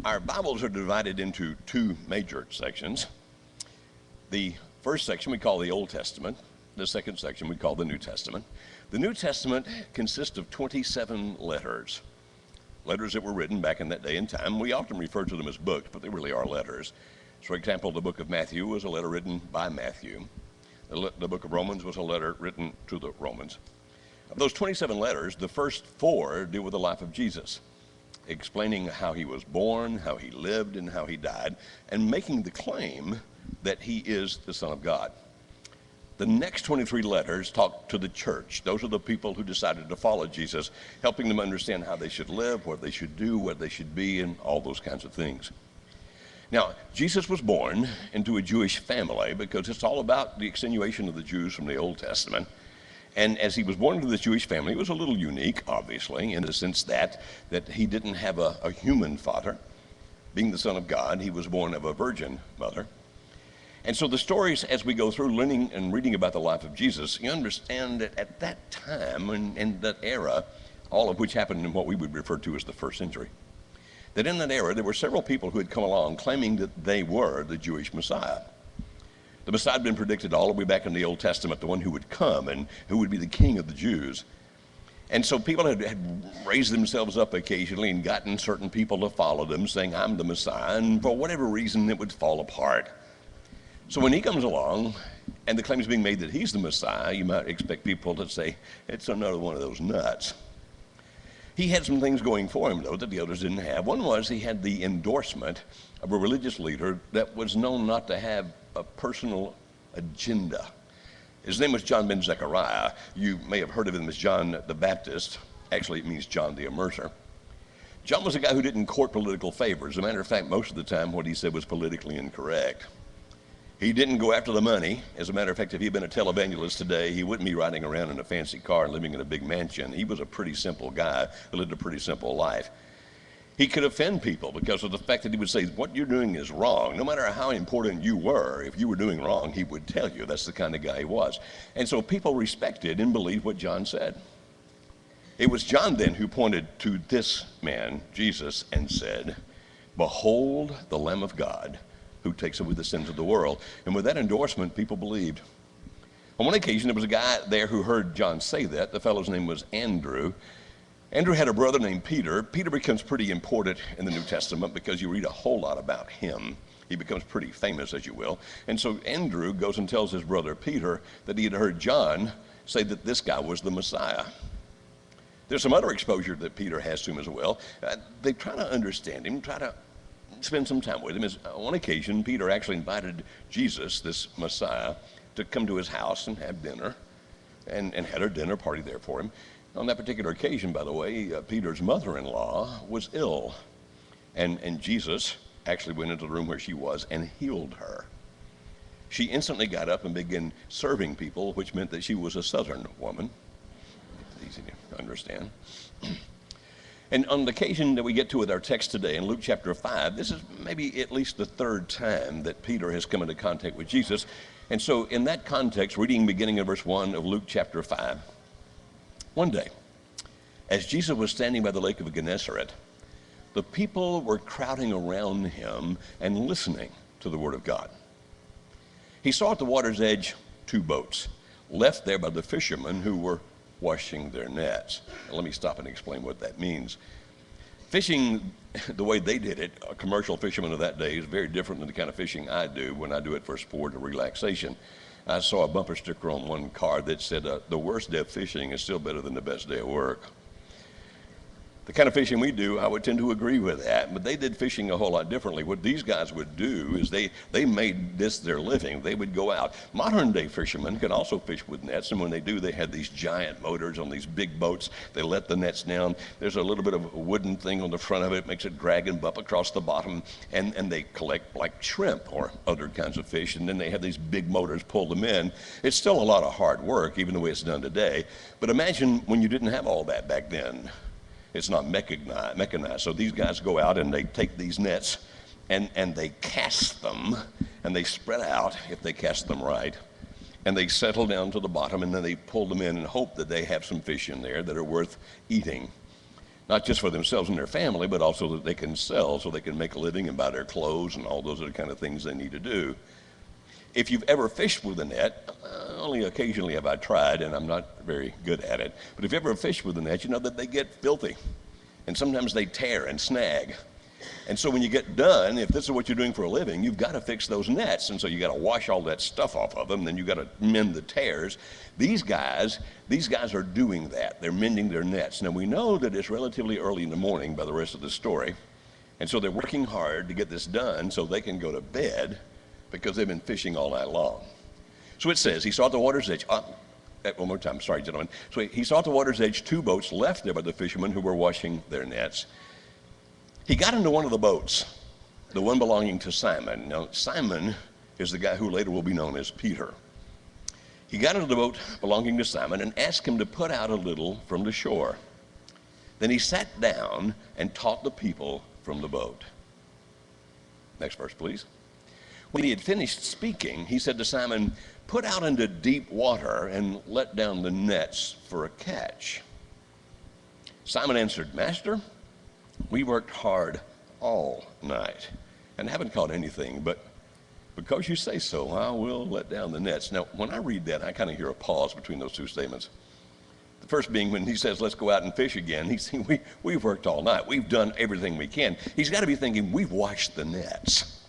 Our Bibles are divided into two major sections. The first section we call the Old Testament. The second section we call the New Testament. The New Testament consists of 27 letters. Letters that were written back in that day and time. We often refer to them as books, but they really are letters. For example, the book of Matthew was a letter written by Matthew. The book of Romans was a letter written to the Romans. Of those 27 letters, the first 4 deal with the life of Jesus, explaining how he was born, how he lived, and how he died, and making the claim that he is the Son of God. The next 23 letters talk to the church. Those are the people who decided to follow Jesus, helping them understand how they should live, what they should do, what they should be, and all those kinds of things. Now, Jesus was born into a Jewish family because it's all about the extenuation of the Jews from the Old Testament. And as he was born into this Jewish family, it was a little unique, obviously, in the sense that he didn't have a human father. Being the Son of God, he was born of a virgin mother. And so the stories, as we go through learning and reading about the life of Jesus, you understand that at that time and that era, all of which happened in what we would refer to as the first century, that in that era there were several people who had come along claiming that they were the Jewish Messiah. The Messiah had been predicted all the way back in the Old Testament, the one who would come and who would be the king of the Jews. And so people had raised themselves up occasionally and gotten certain people to follow them, saying, I'm the Messiah, and for whatever reason it would fall apart. So when he comes along and the claim is being made that he's the Messiah, you might expect people to say, it's another one of those nuts. He had some things going for him, though, that the others didn't have. One was he had the endorsement of a religious leader that was known not to have a personal agenda. His name was John ben Zechariah. You may have heard of him as John the Baptist. Actually, it means John the Immerser. John was a guy who didn't court political favors. As a matter of fact, most of the time what he said was politically incorrect. He didn't go after the money. As a matter of fact, if he'd been a televangelist today, he wouldn't be riding around in a fancy car and living in a big mansion. He was a pretty simple guy who lived a pretty simple life. He could offend people because of the fact that he would say, what you're doing is wrong. No matter how important you were, if you were doing wrong, he would tell you. That's the kind of guy he was. And so people respected and believed what John said. It was John then who pointed to this man, Jesus, and said, behold the Lamb of God who takes away the sins of the world. And with that endorsement, people believed. On one occasion, there was a guy there who heard John say that. The fellow's name was Andrew. Andrew had a brother named Peter. Peter becomes pretty important in the New Testament because you read a whole lot about him. He becomes pretty famous, as you will. And so Andrew goes and tells his brother Peter that he had heard John say that this guy was the Messiah. There's some other exposure that Peter has to him as well. They try to understand him, try to spend some time with him. On one occasion, Peter actually invited Jesus, this Messiah, to come to his house and have dinner, and had a dinner party there for him. On that particular occasion, by the way, Peter's mother-in-law was ill, and Jesus actually went into the room where she was and healed her. She instantly got up and began serving people, which meant that she was a Southern woman. It's easy to understand. And on the occasion that we get to with our text today in Luke chapter 5, this is maybe at least the third time that Peter has come into contact with Jesus. And so in that context, reading beginning in verse 1 of Luke chapter 5, one day, as Jesus was standing by the lake of Gennesaret, the people were crowding around him and listening to the word of God. He saw at the water's edge 2 boats, left there by the fishermen who were washing their nets. Now, let me stop and explain what that means. Fishing, the way they did it, a commercial fisherman of that day, is very different than the kind of fishing I do when I do it for sport or relaxation. I saw a bumper sticker on one car that said, the worst day of fishing is still better than the best day of work. The kind of fishing we do, I would tend to agree with that, but they did fishing a whole lot differently. What these guys would do is they made this their living. They would go out. Modern day fishermen can also fish with nets, and when they do, they have these giant motors on these big boats. They let the nets down. There's a little bit of a wooden thing on the front of it, makes it drag and bump across the bottom, and they collect like shrimp or other kinds of fish, and then they have these big motors pull them in. It's still a lot of hard work, even the way it's done today, but imagine when you didn't have all that back then. It's not mechanized. So these guys go out and they take these nets and they cast them, and they spread out if they cast them right, and they settle down to the bottom, and then they pull them in and hope that they have some fish in there that are worth eating. not just for themselves and their family, but also that they can sell so they can make a living and buy their clothes and all those other kind of things they need to do. If you've ever fished with a net, only occasionally have I tried, and I'm not very good at it, but if you ever fished with a net, you know that they get filthy, and sometimes they tear and snag. And so when you get done, if this is what you're doing for a living, you've got to fix those nets, and so you got to wash all that stuff off of them, then you got to mend the tears. These guys are doing that. They're mending their nets. Now we know that it's relatively early in the morning by the rest of the story, and so they're working hard to get this done so they can go to bed because they've been fishing all night long. So it says, he saw at the water's edge, one more time, sorry gentlemen. So he saw at the water's edge 2 boats left there by the fishermen who were washing their nets. He got into one of the boats, the one belonging to Simon. Now, Simon is the guy who later will be known as Peter. He got into the boat belonging to Simon and asked him to put out a little from the shore. Then he sat down and taught the people from the boat. Next verse, please. When he had finished speaking, he said to Simon, "Put out into deep water and let down the nets for a catch." Simon answered, "Master, we worked hard all night and haven't caught anything, but because you say so, I will let down the nets." Now, when I read that, I kind of hear a pause between those two statements. The first being when he says, let's go out and fish again. He's saying, we've worked all night. We've done everything we can. He's got to be thinking, we've washed the nets.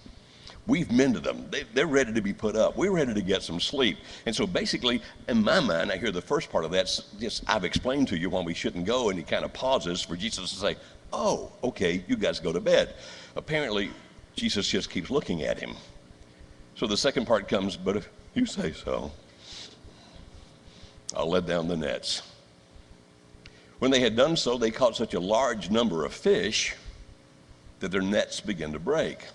We've mended them. They're ready to be put up. We're ready to get some sleep. And so basically, in my mind, I hear the first part of that, just I've explained to you why we shouldn't go, and he kind of pauses for Jesus to say, oh, okay, you guys go to bed. Apparently, Jesus just keeps looking at him. So the second part comes, but if you say so, I'll let down the nets. When they had done so, they caught such a large number of fish that their nets began to break.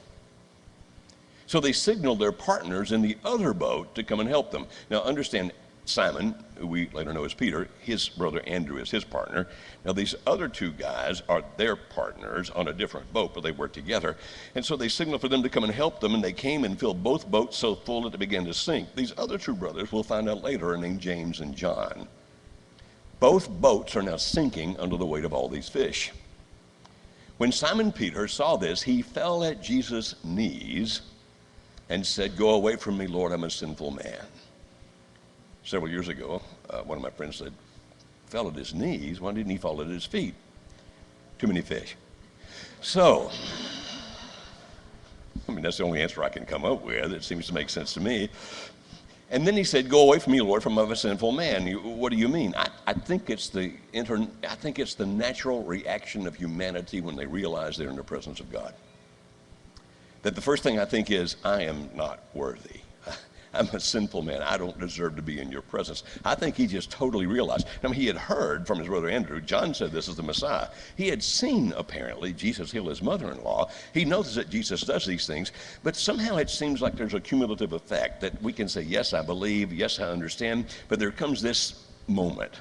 So they signaled their partners in the other boat to come and help them. Now understand, Simon, who we later know as Peter, his brother Andrew is his partner. Now these other 2 guys are their partners on a different boat, but they work together. And so they signaled for them to come and help them, and they came and filled both boats so full that they began to sink. These other 2 brothers, we'll find out later, are named James and John. Both boats are now sinking under the weight of all these fish. When Simon Peter saw this, he fell at Jesus' knees and said, "Go away from me, Lord, I'm a sinful man." Several years ago, one of my friends said, fell at his knees, why didn't he fall at his feet? Too many fish. So, that's the only answer I can come up with. It seems to make sense to me. And then he said, "Go away from me, Lord, from I'm a sinful man." What do you mean? I think it's the natural reaction of humanity when they realize they're in the presence of God. That the first thing I think is, I am not worthy. I'm a sinful man. I don't deserve to be in your presence. I think he just totally realized. He had heard from his brother Andrew. John said this is the Messiah. He had seen, apparently, Jesus heal his mother-in-law. He knows that Jesus does these things, but somehow it seems like there's a cumulative effect that we can say, yes, I believe, yes, I understand, but there comes this moment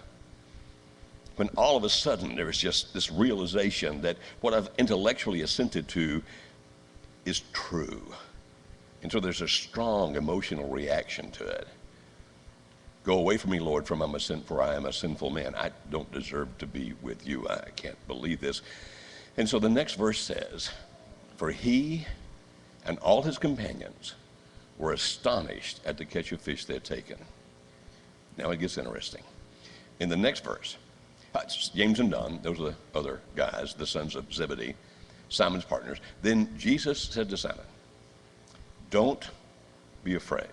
when all of a sudden there is just this realization that what I've intellectually assented to is true. And so there's a strong emotional reaction to it. Go away from me, Lord, for I am a sinful man. I don't deserve to be with you. I can't believe this. And so the next verse says, for he and all his companions were astonished at the catch of fish they had taken. Now it gets interesting. In the next verse, James and John, those are the other guys, the sons of Zebedee, Simon's partners. Then Jesus said to Simon, don't be afraid.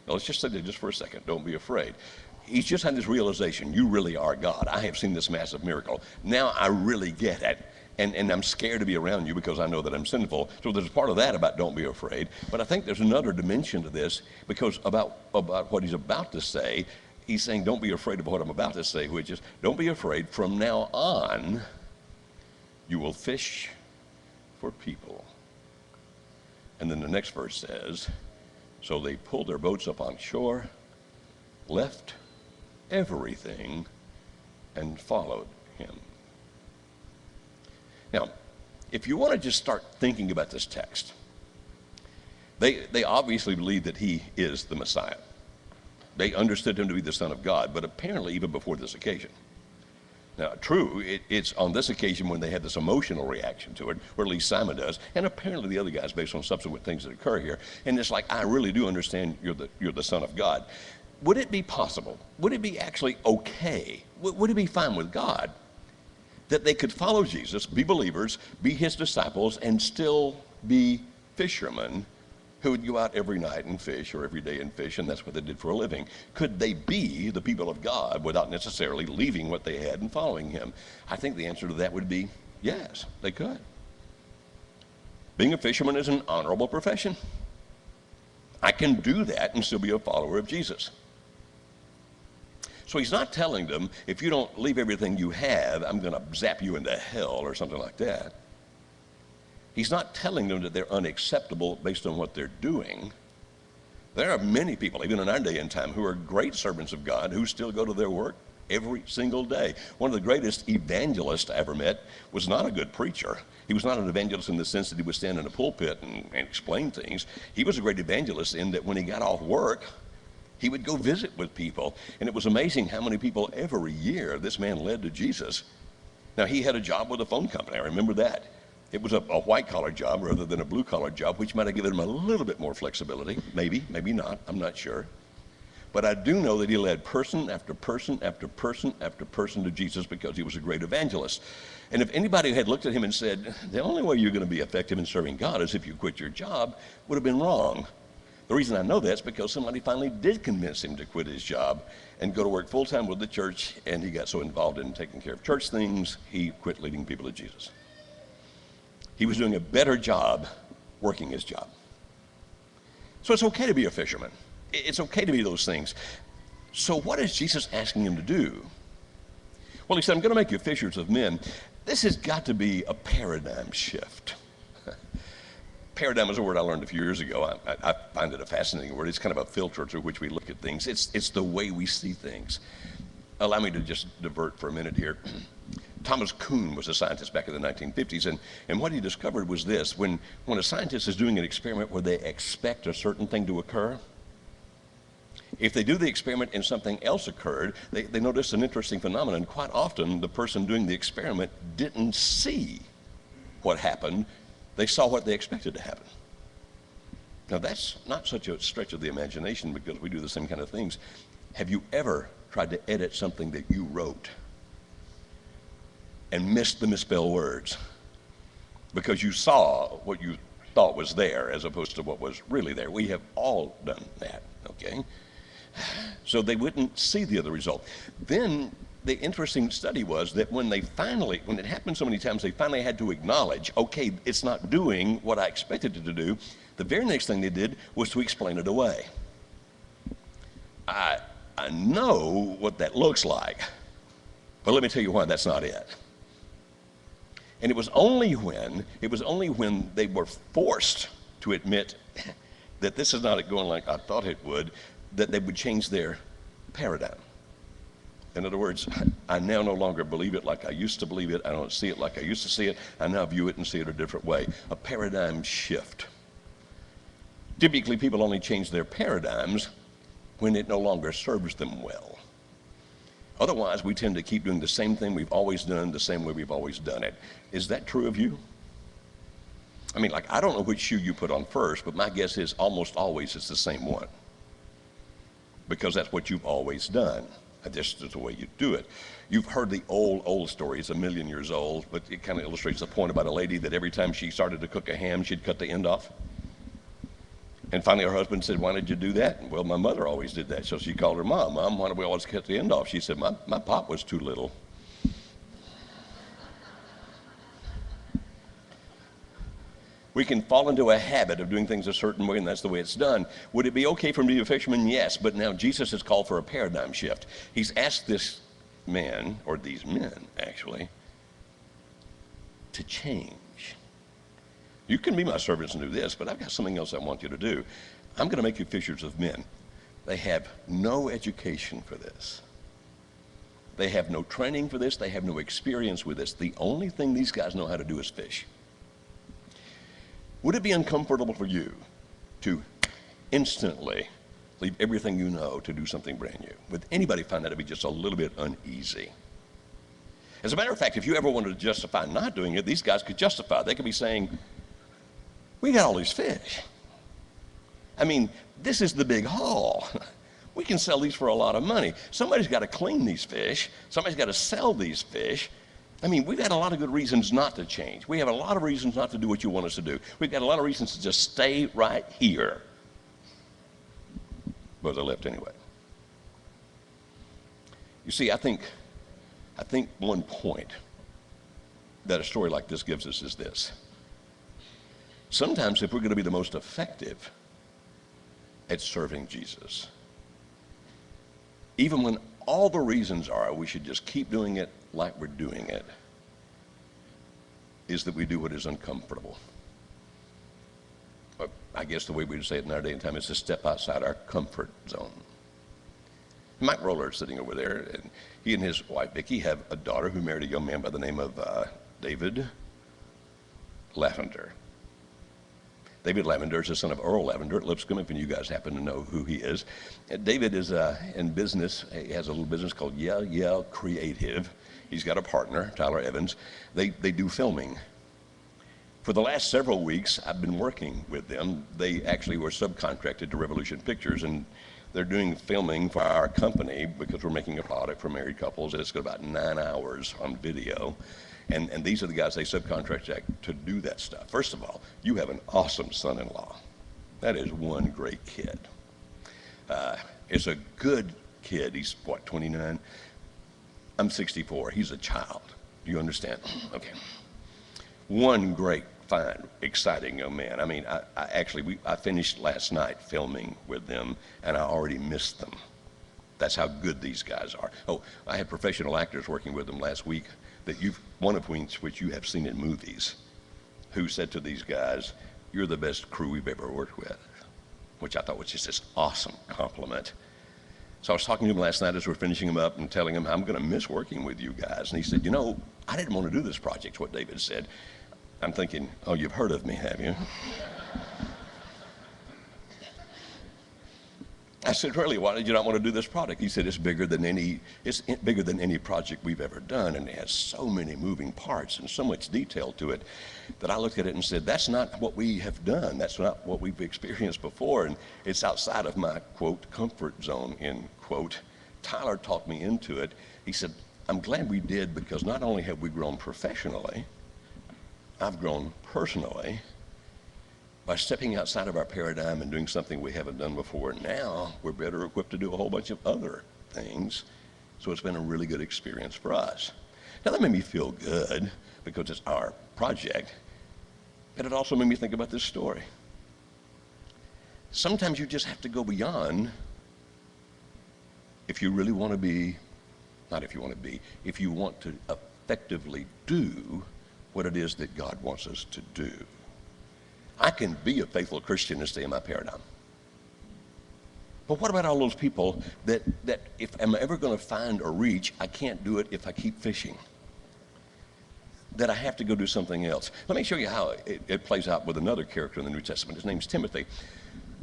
Now let's just say that just for a second. Don't be afraid. He's just had this realization, you really are God. I have seen this massive miracle. Now I really get it. And I'm scared to be around you because I know that I'm sinful. So there's part of that about don't be afraid. But I think there's another dimension to this because about what he's about to say, he's saying don't be afraid of what I'm about to say, which is don't be afraid. From now on, you will fish for people. And then the next verse says, so they pulled their boats up on shore, left everything, and followed him. Now, if you want to just start thinking about this text, they obviously believe that he is the Messiah. They understood him to be the Son of God, but apparently even before this occasion, Now, true, it's on this occasion when they had this emotional reaction to it, or at least Simon does, and apparently the other guys based on subsequent things that occur here. And it's like, I really do understand you're the Son of God. Would it be possible? Would it be actually okay? Would it be fine with God that they could follow Jesus, be believers, be his disciples, and still be fishermen who would go out every night and fish, or every day and fish, and that's what they did for a living? Could they be the people of God without necessarily leaving what they had and following him? I think the answer to that would be yes, they could. Being a fisherman is an honorable profession. I can do that and still be a follower of Jesus. So he's not telling them, if you don't leave everything you have, I'm going to zap you into hell or something like that. He's not telling them that they're unacceptable based on what they're doing. There are many people, even in our day and time, who are great servants of God who still go to their work every single day. One of the greatest evangelists I ever met was not a good preacher. He was not an evangelist in the sense that he would stand in a pulpit and explain things. He was a great evangelist in that when he got off work, he would go visit with people. And it was amazing how many people every year this man led to Jesus. Now, he had a job with a phone company. I remember that. It was a white-collar job rather than a blue-collar job, which might have given him a little bit more flexibility. Maybe, maybe not. I'm not sure. But I do know that he led person after person after person after person to Jesus because he was a great evangelist. And if anybody had looked at him and said, the only way you're going to be effective in serving God is if you quit your job, would have been wrong. The reason I know that is because somebody finally did convince him to quit his job and go to work full-time with the church, and he got so involved in taking care of church things, he quit leading people to Jesus. He was doing a better job working his job. So it's okay to be a fisherman. It's okay to be those things. So what is Jesus asking him to do? Well, he said, I'm going to make you fishers of men. This has got to be a paradigm shift. Paradigm is a word I learned a few years ago. I find it a fascinating word. It's kind of a filter through which we look at things. It's the way we see things. Allow me to just divert for a minute here. Thomas Kuhn was a scientist back in the 1950s, and what he discovered was this. When a scientist is doing an experiment where they expect a certain thing to occur, if they do the experiment and something else occurred, they notice an interesting phenomenon. Quite often, the person doing the experiment didn't see what happened. They saw what they expected to happen. Now, that's not such a stretch of the imagination because we do the same kind of things. Have you ever tried to edit something that you wrote and missed the misspelled words because you saw what you thought was there as opposed to what was really there? We have all done that, okay? So they wouldn't see the other result. Then the interesting study was that when it happened so many times, they finally had to acknowledge, okay, it's not doing what I expected it to do. The very next thing they did was to explain it away. I know what that looks like, but let me tell you why that's not it. And it was only when they were forced to admit that this is not going like I thought it would, that they would change their paradigm. In other words, I now no longer believe it like I used to believe it. I don't see it like I used to see it. I now view it and see it a different way. A paradigm shift. Typically, people only change their paradigms when it no longer serves them well. Otherwise, we tend to keep doing the same thing we've always done, the same way we've always done it. Is that true of you? I mean, I don't know which shoe you put on first, but my guess is almost always it's the same one. Because that's what you've always done. This is the way you do it. You've heard the old story. It's 1,000,000 years old, but it kind of illustrates the point about a lady that every time she started to cook a ham, she'd cut the end off. And finally her husband said, why did you do that? Well, my mother always did that. So she called her mom. Mom, why do we always cut the end off? She said, my pop was too little. We can fall into a habit of doing things a certain way, and that's the way it's done. Would it be okay for me to be a fisherman? Yes, but now Jesus has called for a paradigm shift. He's asked this man, or these men actually, to change. You can be my servants and do this, but I've got something else I want you to do. I'm going to make you fishers of men. They have no education for this. They have no training for this. They have no experience with this. The only thing these guys know how to do is fish. Would it be uncomfortable for you to instantly leave everything you know to do something brand new? Would anybody find that to be just a little bit uneasy? As a matter of fact, if you ever wanted to justify not doing it, these guys could justify it. They could be saying, we got all these fish. I mean, this is the big haul. We can sell these for a lot of money. Somebody's got to clean these fish. Somebody's got to sell these fish. I mean, we've got a lot of good reasons not to change. We have a lot of reasons not to do what you want us to do. We've got a lot of reasons to just stay right here. But they left anyway. You see, I think one point that a story like this gives us is this. Sometimes if we're going to be the most effective at serving Jesus, even when all the reasons are we should just keep doing it like we're doing it, is that we do what is uncomfortable. But I guess the way we'd say it in our day and time is to step outside our comfort zone. Mike Roller is sitting over there, and he and his wife Vicki have a daughter who married a young man by the name of David Lavender. David Lavender is the son of Earl Lavender at Lipscomb, if you guys happen to know who he is. David is in business. He has a little business called Yeah Creative. He's got a partner, Tyler Evans. They do filming. For the last several weeks, I've been working with them. They actually were subcontracted to Revolution Pictures, and they're doing filming for our company because we're making a product for married couples. It's got about 9 hours on video. And these are the guys they subcontract to do that stuff. First of all, you have an awesome son-in-law. That is one great kid. It's a good kid. He's, what, 29? I'm 64. He's a child. Do you understand? Okay. One great, fine, exciting young man. I mean, I finished last night filming with them, and I already missed them. That's how good these guys are. Oh, I had professional actors working with them last week, one of which you have seen in movies, who said to these guys, "You're the best crew we've ever worked with," which I thought was just this awesome compliment. So I was talking to him last night as we're finishing him up and telling him, I'm going to miss working with you guys. And he said, I didn't want to do this project, what David said. I'm thinking, oh, you've heard of me, have you? I said, really, why did you not want to do this project? He said, it's bigger than any project we've ever done, and it has so many moving parts and so much detail to it that I looked at it and said, that's not what we have done. That's not what we've experienced before, and it's outside of my, quote, comfort zone, end quote. Tyler talked me into it. He said, I'm glad we did, because not only have we grown professionally, I've grown personally. By stepping outside of our paradigm and doing something we haven't done before, now we're better equipped to do a whole bunch of other things. So it's been a really good experience for us. Now that made me feel good because it's our project, but it also made me think about this story. Sometimes you just have to go beyond if you really want to be, if you want to effectively do what it is that God wants us to do. I can be a faithful Christian and stay in my paradigm. But what about all those people that if I'm ever going to find or reach, I can't do it if I keep fishing? That I have to go do something else. Let me show you how it plays out with another character in the New Testament. His name's Timothy.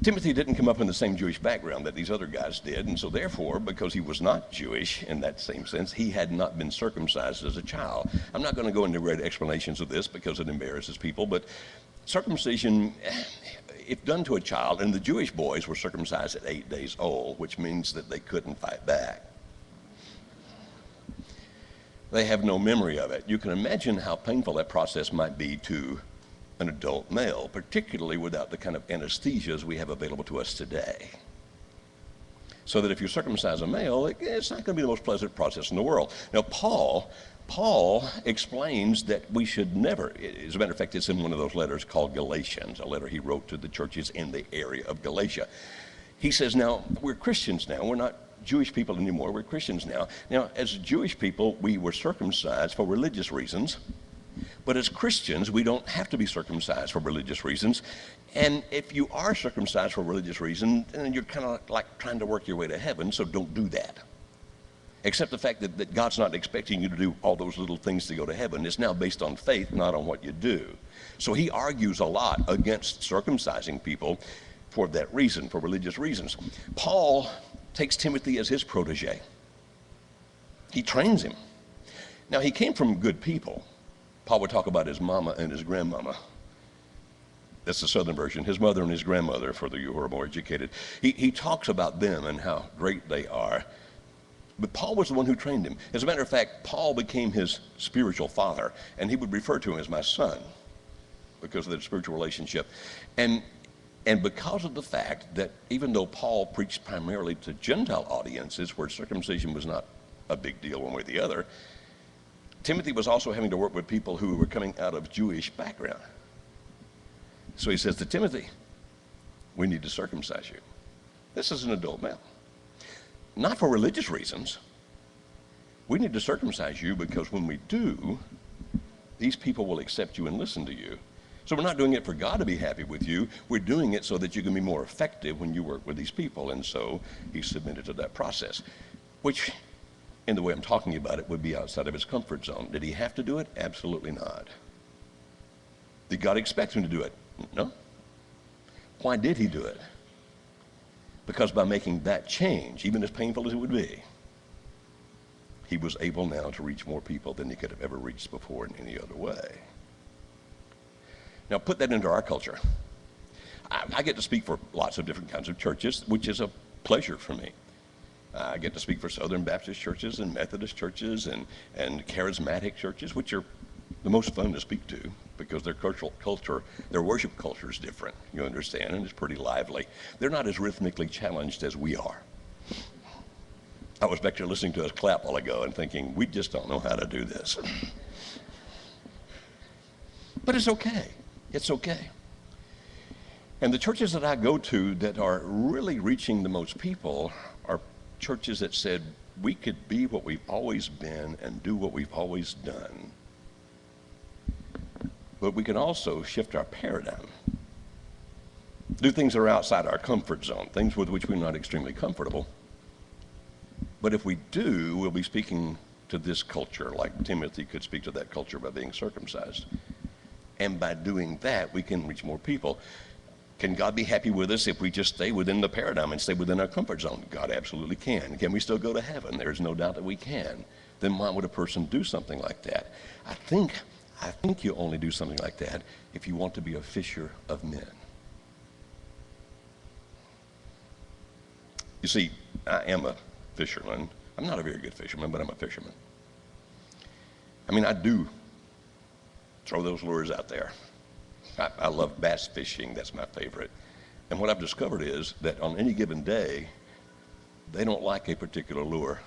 Timothy didn't come up in the same Jewish background that these other guys did, and so therefore, because he was not Jewish in that same sense, he had not been circumcised as a child. I'm not going to go into great explanations of this because it embarrasses people, but circumcision, if done to a child, and the Jewish boys were circumcised at 8 days old, which means that they couldn't fight back. They have no memory of it. You can imagine how painful that process might be to an adult male, particularly without the kind of anesthesias we have available to us today. So that if you circumcise a male, it's not going to be the most pleasant process in the world. Now, Paul explains that we should never, as a matter of fact, it's in one of those letters called Galatians, a letter he wrote to the churches in the area of Galatia. He says, now, we're Christians now. We're not Jewish people anymore. We're Christians now. Now, as Jewish people, we were circumcised for religious reasons. But as Christians, we don't have to be circumcised for religious reasons. And if you are circumcised for religious reasons, then you're kind of like trying to work your way to heaven, so don't do that. Except the fact that God's not expecting you to do all those little things to go to heaven. It's now based on faith, not on what you do. So he argues a lot against circumcising people for that reason, for religious reasons. Paul takes Timothy as his protege. He trains him. Now, he came from good people. Paul would talk about his mama and his grandmama. That's the southern version. His mother and his grandmother, for you who are more educated. He talks about them and how great they are. But Paul was the one who trained him. As a matter of fact, Paul became his spiritual father, and he would refer to him as my son because of the spiritual relationship. And because of the fact that even though Paul preached primarily to Gentile audiences where circumcision was not a big deal one way or the other, Timothy was also having to work with people who were coming out of Jewish background. So he says to Timothy, we need to circumcise you. This is an adult male. Not for religious reasons. We need to circumcise you because when we do, these people will accept you and listen to you. So we're not doing it for God to be happy with you. We're doing it so that you can be more effective when you work with these people. And so he submitted to that process, which, in the way I'm talking about it, would be outside of his comfort zone. Did he have to do it? Absolutely not. Did God expect him to do it? No. Why did he do it? Because by making that change, even as painful as it would be, he was able now to reach more people than he could have ever reached before in any other way. Now put that into our culture. I get to speak for lots of different kinds of churches, which is a pleasure for me. I get to speak for Southern Baptist churches and Methodist churches and charismatic churches, which are the most fun to speak to because their culture, their worship culture is different, you understand, and it's pretty lively. They're not as rhythmically challenged as we are. I was back there listening to us clap a while ago and thinking, we just don't know how to do this. But it's okay. It's okay. And the churches that I go to that are really reaching the most people are churches that said, we could be what we've always been and do what we've always done. But we can also shift our paradigm. Do things that are outside our comfort zone, things with which we're not extremely comfortable. But if we do, we'll be speaking to this culture like Timothy could speak to that culture by being circumcised. And by doing that, we can reach more people. Can God be happy with us if we just stay within the paradigm and stay within our comfort zone? God absolutely can. Can we still go to heaven? There's no doubt that we can. Then why would a person do something like that? I think you only do something like that if you want to be a fisher of men. You see, I am a fisherman. I'm not a very good fisherman, but I'm a fisherman. I mean, I do throw those lures out there. I love bass fishing. That's my favorite. And what I've discovered is that on any given day, they don't like a particular lure.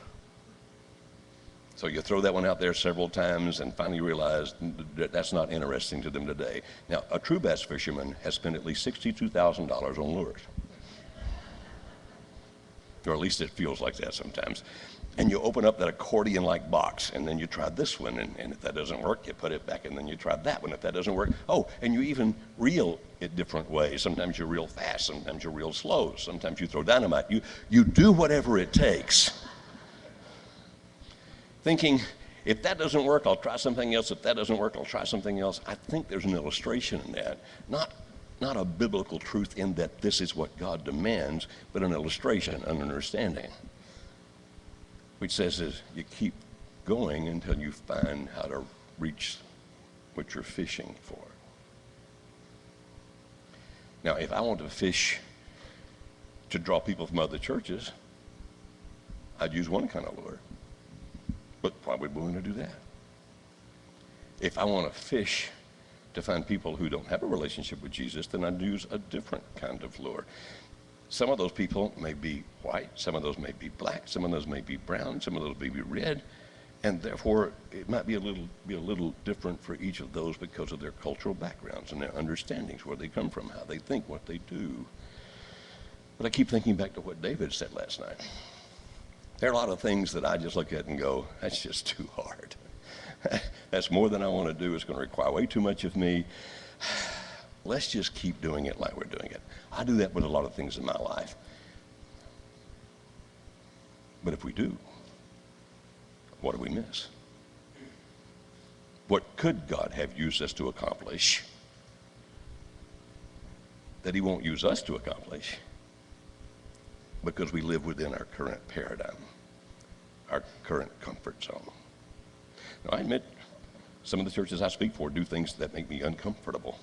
So you throw that one out there several times and finally realize that that's not interesting to them today. Now, a true bass fisherman has spent at least $62,000 on lures. Or at least it feels like that sometimes. And you open up that accordion-like box, and then you try this one, and if that doesn't work, you put it back, and then you try that one. If that doesn't work, oh, and you even reel it different ways. Sometimes you reel fast, sometimes you reel slow, sometimes you throw dynamite. You do whatever it takes, thinking, if that doesn't work, I'll try something else. If that doesn't work, I'll try something else. I think there's an illustration in that. Not a biblical truth in that this is what God demands, but an illustration, an understanding, which says is you keep going until you find how to reach what you're fishing for. Now, if I want to fish to draw people from other churches, I'd use one kind of lure. But why would we want to do that? If I want to fish to find people who don't have a relationship with Jesus, then I'd use a different kind of lure. Some of those people may be white, some of those may be black, some of those may be brown, some of those may be red, and therefore it might be a little different for each of those because of their cultural backgrounds and their understandings, where they come from, how they think, what they do. But I keep thinking back to what David said last night. There are a lot of things that I just look at and go, that's just too hard. That's more than I want to do. It's going to require way too much of me. Let's just keep doing it like we're doing it. I do that with a lot of things in my life. But if we do, what do we miss? What could God have used us to accomplish that he won't use us to accomplish because we live within our current paradigm, our current comfort zone? Now, I admit some of the churches I speak for do things that make me uncomfortable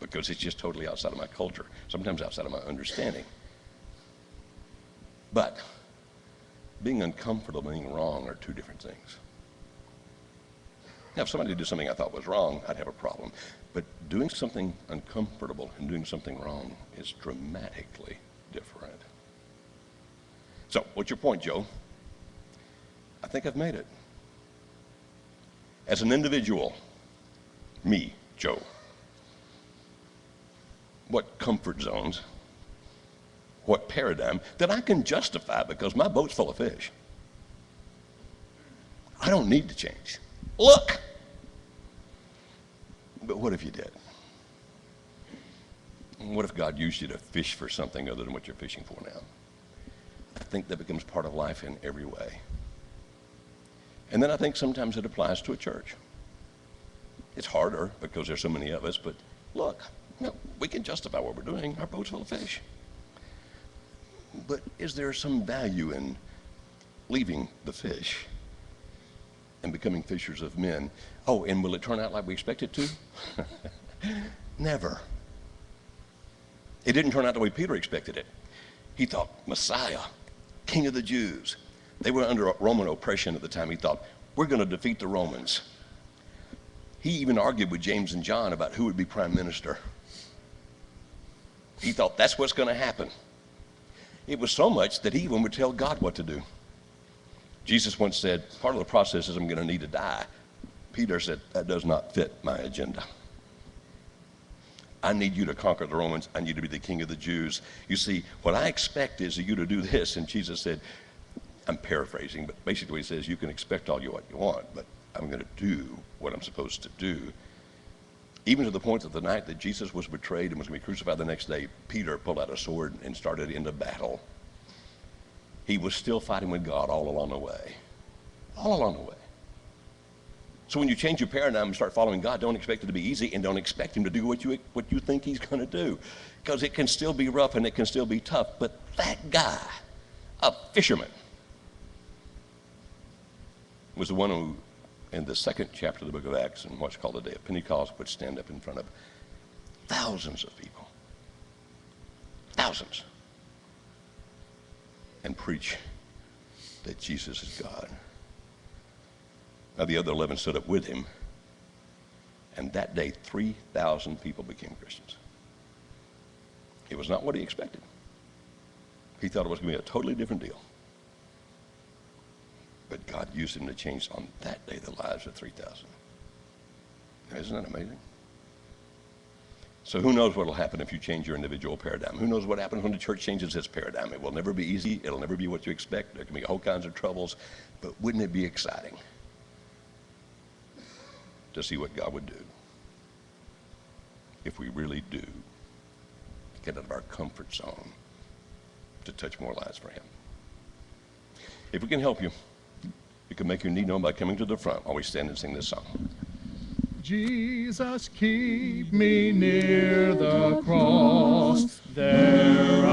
because it's just totally outside of my culture, sometimes outside of my understanding. But being uncomfortable and being wrong are two different things. Now, if somebody did something I thought was wrong, I'd have a problem. But doing something uncomfortable and doing something wrong is dramatically different. So, what's your point, Joe? I think I've made it. As an individual, me, Joe, what comfort zones, what paradigm that I can justify because my boat's full of fish. I don't need to change. Look! But what if you did? What if God used you to fish for something other than what you're fishing for now? I think that becomes part of life in every way. And then I think sometimes it applies to a church. It's harder because there's so many of us, but look, we can justify what we're doing. Our boat's full of fish. But is there some value in leaving the fish and becoming fishers of men? Oh, and will it turn out like we expect it to? Never. It didn't turn out the way Peter expected it. He thought, Messiah, King of the Jews. They were under Roman oppression at the time. He thought, we're going to defeat the Romans. He even argued with James and John about who would be prime minister. He thought that's what's going to happen. It was so much that he even would tell God what to do. Jesus once said, part of the process is I'm going to need to die. Peter said, that does not fit my agenda. I need you to conquer the Romans. I need you to be the King of the Jews. You see, what I expect is you to do this. And Jesus said, I'm paraphrasing, but basically he says, you can expect all what you want, but I'm going to do what I'm supposed to do. Even to the point that the night that Jesus was betrayed and was going to be crucified the next day, Peter pulled out a sword and started into battle. He was still fighting with God all along the way. All along the way. So when you change your paradigm and start following God, don't expect it to be easy and don't expect him to do what you think he's going to do. Because it can still be rough and it can still be tough. But that guy, a fisherman, was the one who, in the second chapter of the book of Acts, and what's called the day of Pentecost, would stand up in front of thousands of people, thousands, and preach that Jesus is God. Now the other 11 stood up with him, and that day 3,000 people became Christians. It was not what he expected. He thought it was going to be a totally different deal. But God used him to change on that day the lives of 3,000. Isn't that amazing? So who knows what will happen if you change your individual paradigm? Who knows what happens when the church changes its paradigm? It will never be easy. It'll never be what you expect. There can be all kinds of troubles. But wouldn't it be exciting to see what God would do if we really do get out of our comfort zone to touch more lives for him? If we can help you, you can make your need known by coming to the front while we stand and sing this song. Jesus, keep me near the cross. There